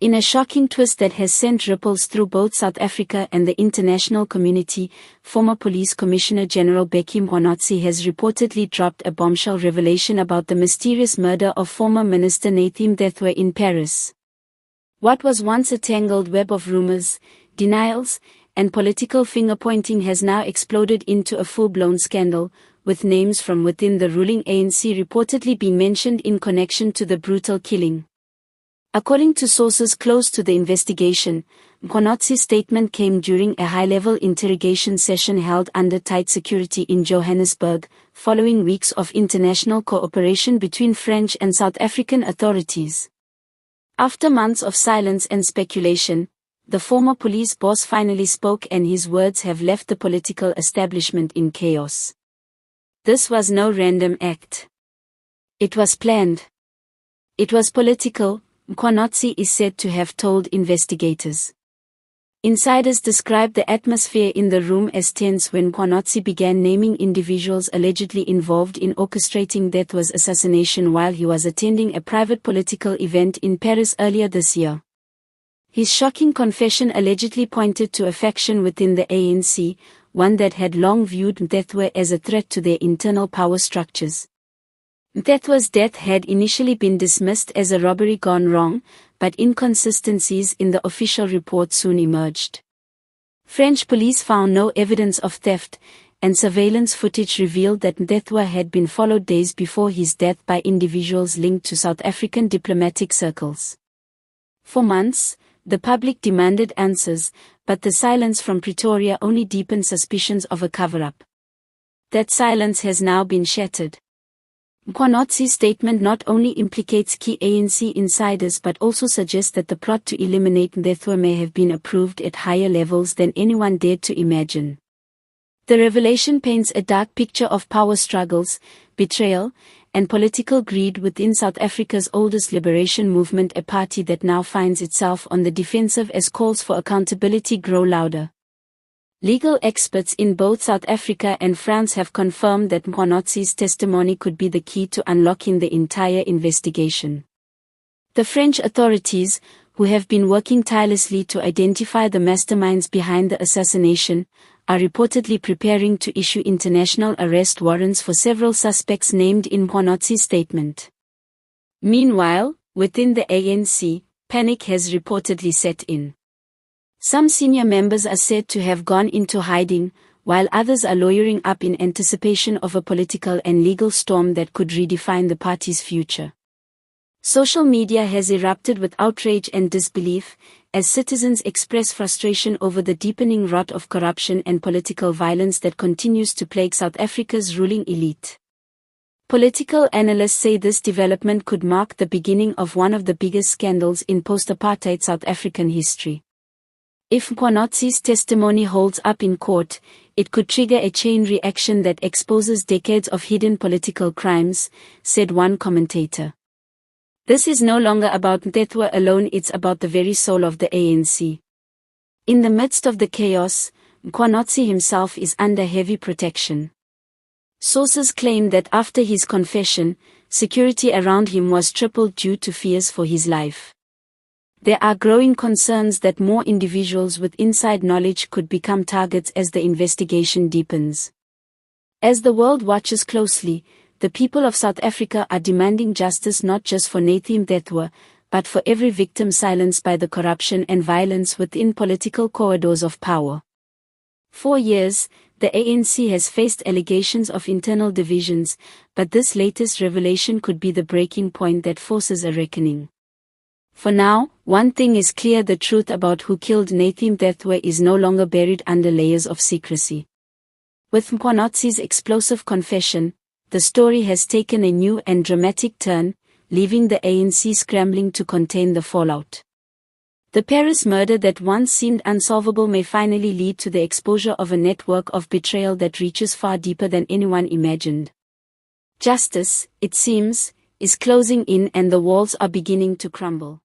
In a shocking twist that has sent ripples through both South Africa and the international community, former Police Commissioner General Bheki Mkhwanazi has reportedly dropped a bombshell revelation about the mysterious murder of former Minister Nathi Mthethwa in Paris. What was once a tangled web of rumors, denials, and political finger-pointing has now exploded into a full-blown scandal, with names from within the ruling ANC reportedly being mentioned in connection to the brutal killing. According to sources close to the investigation, Mkhwanazi's statement came during a high-level interrogation session held under tight security in Johannesburg, following weeks of international cooperation between French and South African authorities. After months of silence and speculation, the former police boss finally spoke, and his words have left the political establishment in chaos. This was no random act. It was planned. It was political, Mkhwanazi is said to have told investigators. Insiders described the atmosphere in the room as tense when Mkhwanazi began naming individuals allegedly involved in orchestrating Mthethwa's assassination while he was attending a private political event in Paris earlier this year. His shocking confession allegedly pointed to a faction within the ANC, one that had long viewed Mthethwa as a threat to their internal power structures. Mthethwa's death had initially been dismissed as a robbery gone wrong, but inconsistencies in the official report soon emerged. French police found no evidence of theft, and surveillance footage revealed that Mthethwa had been followed days before his death by individuals linked to South African diplomatic circles. For months, the public demanded answers, but the silence from Pretoria only deepened suspicions of a cover-up. That silence has now been shattered. Mkhwanazi's statement not only implicates key ANC insiders but also suggests that the plot to eliminate Mthethwa may have been approved at higher levels than anyone dared to imagine. The revelation paints a dark picture of power struggles, betrayal, and political greed within South Africa's oldest liberation movement, a party that now finds itself on the defensive as calls for accountability grow louder. Legal experts in both South Africa and France have confirmed that Mkhwanazi's testimony could be the key to unlocking the entire investigation. The French authorities, who have been working tirelessly to identify the masterminds behind the assassination, are reportedly preparing to issue international arrest warrants for several suspects named in Mkhwanazi's statement. Meanwhile, within the ANC, panic has reportedly set in. Some senior members are said to have gone into hiding, while others are lawyering up in anticipation of a political and legal storm that could redefine the party's future. Social media has erupted with outrage and disbelief, as citizens express frustration over the deepening rot of corruption and political violence that continues to plague South Africa's ruling elite. Political analysts say this development could mark the beginning of one of the biggest scandals in post-apartheid South African history. If Mkhwanazi's testimony holds up in court, it could trigger a chain reaction that exposes decades of hidden political crimes, said one commentator. This is no longer about Mthethwa alone, it's about the very soul of the ANC. In the midst of the chaos, Mkhwanazi himself is under heavy protection. Sources claim that after his confession, security around him was tripled due to fears for his life. There are growing concerns that more individuals with inside knowledge could become targets as the investigation deepens. As the world watches closely, the people of South Africa are demanding justice not just for Nathi Mthethwa, but for every victim silenced by the corruption and violence within political corridors of power. For years, the ANC has faced allegations of internal divisions, but this latest revelation could be the breaking point that forces a reckoning. For now, one thing is clear: the truth about who killed Nathi Mthethwa is no longer buried under layers of secrecy. With Mkhwanazi's explosive confession, the story has taken a new and dramatic turn, leaving the ANC scrambling to contain the fallout. The Paris murder that once seemed unsolvable may finally lead to the exposure of a network of betrayal that reaches far deeper than anyone imagined. Justice, it seems, is closing in and the walls are beginning to crumble.